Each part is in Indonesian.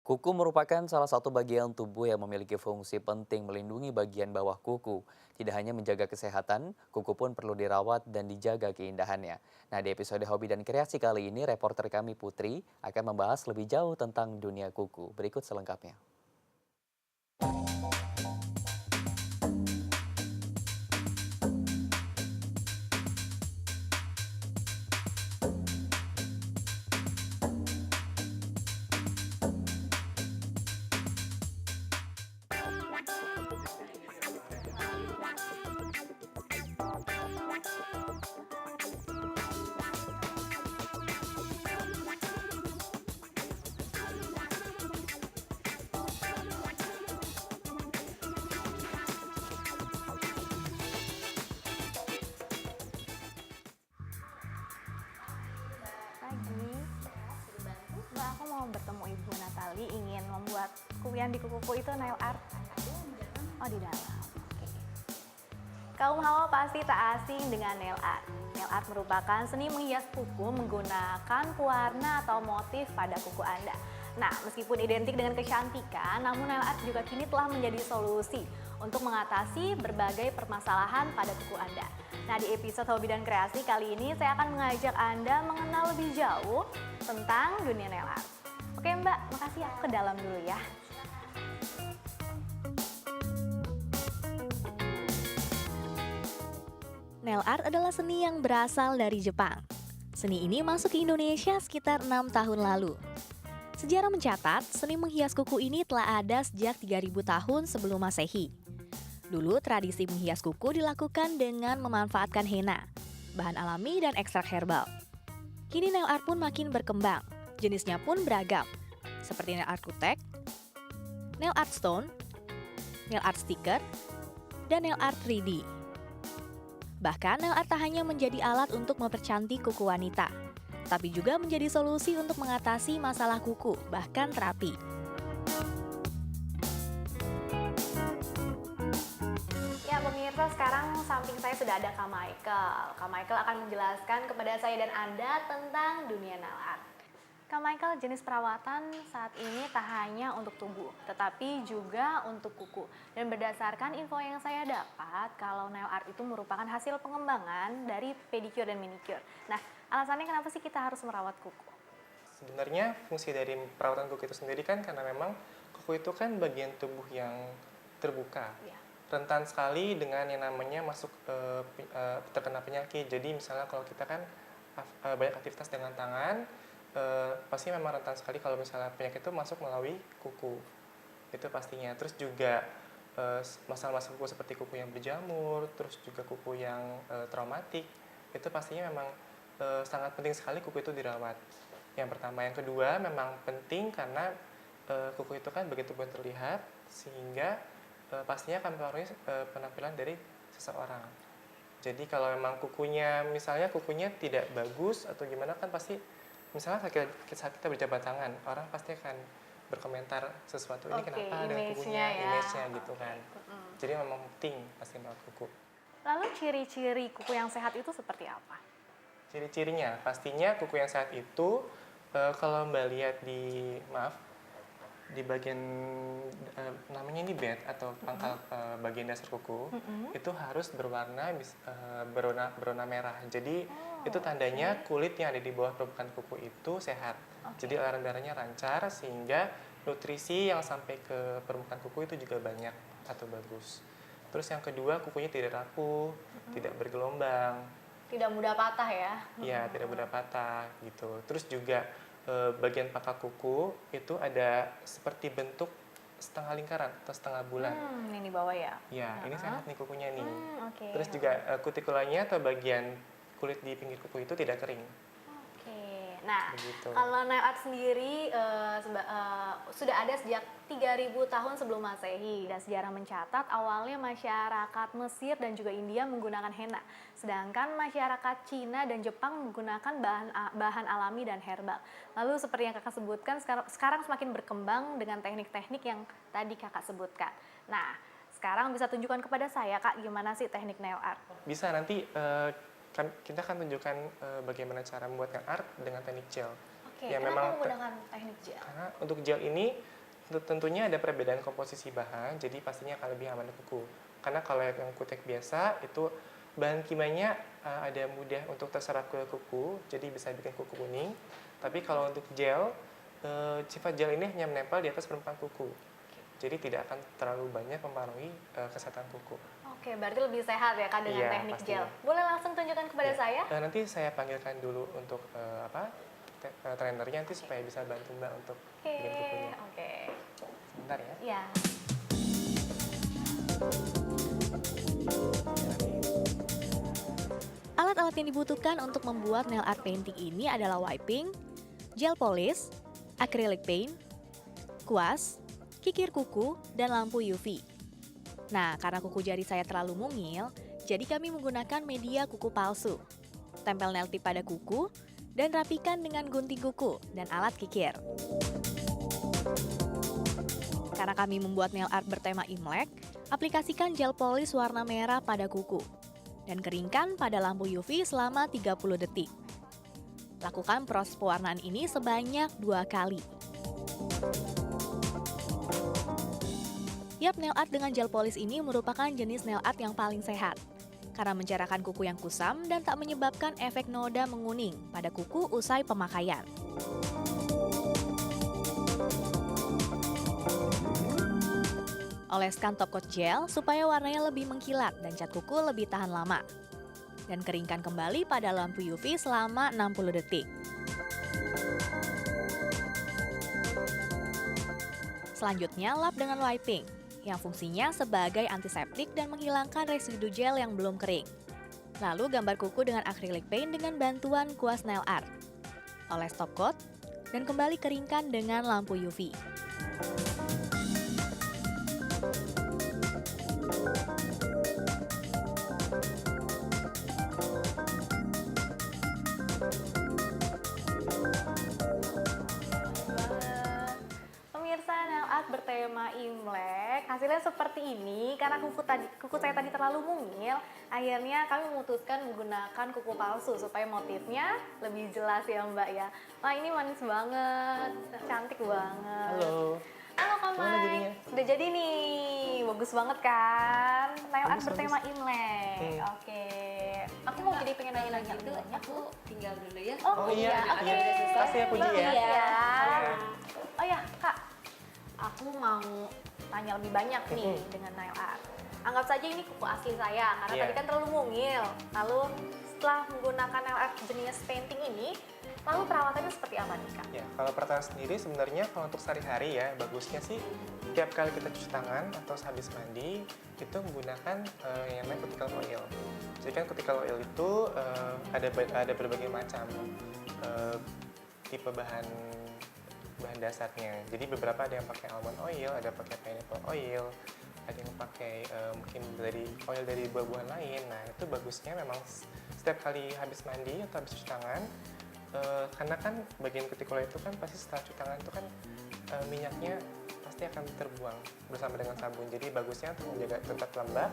Kuku merupakan salah satu bagian tubuh yang memiliki fungsi penting melindungi bagian bawah kuku. Tidak hanya menjaga kesehatan, kuku pun perlu dirawat dan dijaga keindahannya. Nah, di episode Hobi dan Kreasi kali ini, reporter kami Putri akan membahas lebih jauh tentang dunia kuku. Berikut selengkapnya. Pagi, Mbak, aku mau bertemu Ibu Natali, ingin membuat yang di kukuku itu nail art. Oh, di dalam. Oke. Kaum hawa pasti tak asing dengan nail art. Nail art merupakan seni menghias kuku menggunakan pewarna atau motif pada kuku Anda. Nah, meskipun identik dengan kecantikan, namun nail art juga kini telah menjadi solusi untuk mengatasi berbagai permasalahan pada kuku Anda. Nah, di episode Hobi dan Kreasi kali ini saya akan mengajak Anda mengenal lebih jauh tentang dunia nail art. Oke Mbak, makasih, aku ke dalam dulu ya. Nail art adalah seni yang berasal dari Jepang. Seni ini masuk ke Indonesia sekitar 6 tahun lalu. Sejarah mencatat, seni menghias kuku ini telah ada sejak 3000 tahun sebelum Masehi. Dulu tradisi menghias kuku dilakukan dengan memanfaatkan henna, bahan alami dan ekstrak herbal. Kini nail art pun makin berkembang, jenisnya pun beragam, seperti nail art kutek, nail art stone, nail art sticker, dan nail art 3D. Bahkan nail art tak hanya menjadi alat untuk mempercantik kuku wanita, tapi juga menjadi solusi untuk mengatasi masalah kuku, bahkan terapi. Ya pemirsa, sekarang samping saya sudah ada Kak Michael. Kak Michael akan menjelaskan kepada saya dan Anda tentang dunia nail art. Kak Michael, jenis perawatan saat ini tak hanya untuk tubuh, tetapi juga untuk kuku. Dan berdasarkan info yang saya dapat, kalau nail art itu merupakan hasil pengembangan dari pedicure dan manicure. Nah, alasannya kenapa sih kita harus merawat kuku? Sebenarnya fungsi dari perawatan kuku itu sendiri kan karena memang kuku itu kan bagian tubuh yang terbuka, Ya. rentan sekali dengan yang namanya terkena penyakit. Jadi misalnya kalau kita kan banyak aktivitas dengan tangan, pasti memang rentan sekali kalau misalnya penyakit itu masuk melalui kuku, itu pastinya. Terus juga masalah-masalah kuku seperti kuku yang berjamur, terus juga kuku yang traumatik, itu pastinya memang sangat penting sekali kuku itu dirawat. Yang pertama. Yang kedua, memang penting karena kuku itu kan begitu pun terlihat, sehingga pastinya akan mempengaruhi penampilan dari seseorang. Jadi kalau memang misalnya kukunya tidak bagus atau gimana, kan pasti misalnya saat kita berjabat tangan, orang pasti akan berkomentar sesuatu, ini kenapa dengan kukunya, image-nya gitu kan. Jadi memang penting pasti merawat kuku. Lalu ciri-ciri kuku yang sehat itu seperti apa? Ciri-cirinya, pastinya kuku yang sehat itu, kalau Mbak lihat di bagian namanya ini bed atau pangkal bagian dasar kuku, itu harus berwarna merah. Jadi itu tandanya kulit yang ada di bawah permukaan kuku itu sehat. Jadi aliran darahnya lancar, sehingga nutrisi yang sampai ke permukaan kuku itu juga banyak atau bagus. Terus yang kedua, kukunya tidak rapuh, tidak bergelombang. Tidak mudah patah ya? Iya, tidak mudah patah gitu. Terus juga bagian pangkal kuku itu ada seperti bentuk setengah lingkaran atau setengah bulan. Ini di bawah ya? Ya, ini sehat nih kukunya nih. Oke. Terus juga kutikulanya atau bagian kulit di pinggir kuku itu tidak kering. Oke. Nah, Begitu. kalau nail art sendiri sudah ada sejak 3000 tahun sebelum Masehi, dan sejarah mencatat awalnya masyarakat Mesir dan juga India menggunakan henna, sedangkan masyarakat Cina dan Jepang menggunakan bahan alami dan herbal. Lalu seperti yang Kakak sebutkan, sekarang semakin berkembang dengan teknik-teknik yang tadi Kakak sebutkan. Nah, sekarang bisa tunjukkan kepada saya, Kak, gimana sih teknik nail art? Bisa nanti kita akan tunjukkan bagaimana cara membuatkan art dengan teknik gel. Oke, Ya, kenapa memang menggunakan teknik gel? karena untuk gel ini Tentunya ada perbedaan komposisi bahan, jadi pastinya akan lebih aman di kuku. Karena kalau yang kutek biasa itu bahan kimianya ada mudah untuk terserap ke kuku, jadi bisa bikin kuku kuning. Tapi kalau untuk gel, sifat gel ini hanya menempel di atas permukaan kuku. Jadi tidak akan terlalu banyak mempengaruhi kesehatan kuku. Oke, berarti lebih sehat ya Kak dengan Iya, teknik pastinya. gel. Boleh langsung tunjukkan kepada Ya. saya? Nanti saya panggilkan dulu untuk trainernya nanti supaya bisa bantu Mbak untuk Oke, bikin kukunya. oke. Sebentar ya. Ya. Alat-alat yang dibutuhkan untuk membuat nail art painting ini adalah wiping, gel polish, acrylic paint, kuas, kikir kuku, dan lampu UV. Nah, karena kuku jari saya terlalu mungil, jadi kami menggunakan media kuku palsu. Tempel nail tip pada kuku, dan rapikan dengan gunting kuku dan alat kikir. Karena kami membuat nail art bertema Imlek, aplikasikan gel polish warna merah pada kuku dan keringkan pada lampu UV selama 30 detik. Lakukan proses pewarnaan ini sebanyak 2 kali. Yap, nail art dengan gel polish ini merupakan jenis nail art yang paling sehat karena mencerahkan kuku yang kusam dan tak menyebabkan efek noda menguning pada kuku usai pemakaian. Oleskan top coat gel supaya warnanya lebih mengkilat dan cat kuku lebih tahan lama. Dan keringkan kembali pada lampu UV selama 60 detik. Selanjutnya, lap dengan wiping, yang fungsinya sebagai antiseptik dan menghilangkan residu gel yang belum kering. Lalu gambar kuku dengan acrylic paint dengan bantuan kuas nail art. Oles top coat, dan kembali keringkan dengan lampu UV. Pemirsa, nail art bertema Imlek, hasilnya seperti ini karena kuku saya tadi terlalu mungil. Akhirnya kami memutuskan menggunakan kuku palsu supaya motifnya lebih jelas ya Mbak ya. Wah, ini manis banget, cantik banget. Halo. Halo Kak Gimana Mai, jadinya? udah jadi nih, bagus banget kan? Nail art Bagus, bertema Imlek. Oke, aku mau jadi pengen nanya-nanya Itu dulu. aku tinggal dulu ya. Oh, Oh iya, oke. iya. Kasih ya, Puji ya. Bagus Iya. Oh ya, Kak. Aku mau tanya lebih banyak nih dengan nail art. Anggap saja ini kuku asli saya, karena Iya. tadi kan terlalu mungil. Lalu setelah menggunakan nail art jenis painting ini, lalu perawatannya seperti apa nih, Kak? Ya, kalau perawatan sendiri sebenarnya kalau untuk sehari-hari ya, bagusnya sih tiap kali kita cuci tangan atau habis mandi itu menggunakan yang namanya cuticle oil. Jadi kan cuticle oil itu ada berbagai macam tipe bahan dasarnya. Jadi beberapa ada yang pakai almond oil, ada pakai pineapple oil, ada yang pakai mungkin dari oil dari buah-buahan lain. Nah, itu bagusnya memang setiap kali habis mandi atau habis cuci tangan, karena kan bagian cuticle itu kan pasti setelah cuci tangan itu kan minyaknya pasti akan terbuang bersama dengan sabun. Jadi bagusnya untuk menjaga tetap lembab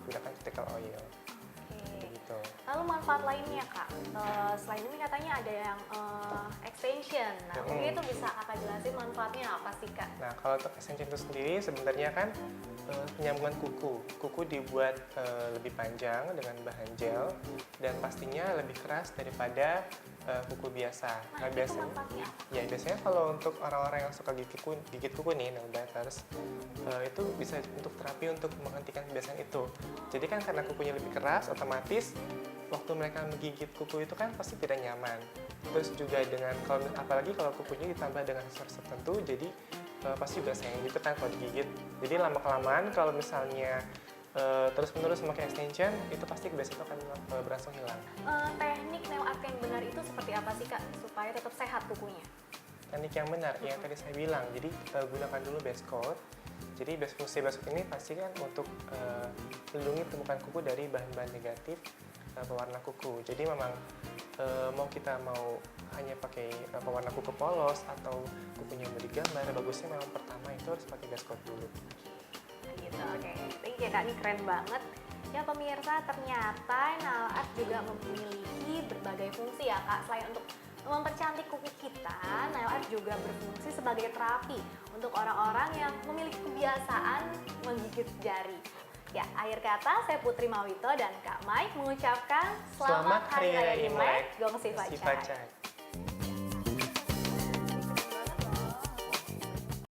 gunakan cuticle oil. Oke. Gitu. Lalu manfaat lainnya, Kak? Selain ini katanya ada yang extension. Nah, mungkin itu bisa Kakak jelasin manfaatnya apa sih, Kak? Nah, kalau untuk extension itu sendiri sebenarnya kan penyambungan kuku. Kuku dibuat lebih panjang dengan bahan gel dan pastinya lebih keras daripada kuku biasa. Nah, itu biasanya, manfaatnya apa? ya biasanya kalau untuk orang-orang yang suka gigit kuku nih, nail biters, itu bisa untuk terapi untuk menghentikan kebiasaan itu. Jadi kan karena kukunya lebih keras, otomatis waktu mereka menggigit kuku itu kan pasti tidak nyaman. Terus juga dengan apalagi kalau kukunya ditambah dengan aksesoris tertentu, jadi pasti juga sayang gitu kan kalau digigit. Jadi lama-kelamaan kalau misalnya terus-menerus memakai extension, itu pasti kebiasaan itu akan berangsur hilang. Teknik nail art yang benar itu seperti apa sih, Kak? Supaya tetap sehat kukunya. Teknik yang benar, yang tadi saya bilang, jadi gunakan dulu base coat. Jadi fungsi base coat ini pasti kan untuk melindungi permukaan kuku dari bahan-bahan negatif pewarna kuku. Jadi memang kita mau hanya pakai pewarna kuku polos atau kukunya mau digambar, bagusnya memang pertama itu harus pakai base coat dulu. Gitu, oke. Thank you, Kak. Ini keren banget. Ya pemirsa, ternyata nail art juga memiliki berbagai fungsi ya, Kak. Selain untuk Mempercantik kuku kita, nail art juga berfungsi sebagai terapi untuk orang-orang yang memiliki kebiasaan menggigit jari. Ya, akhir kata saya Putri Mawito dan Kak Mike mengucapkan Selamat Hari Raya Imlek, Gong Sifa Chai.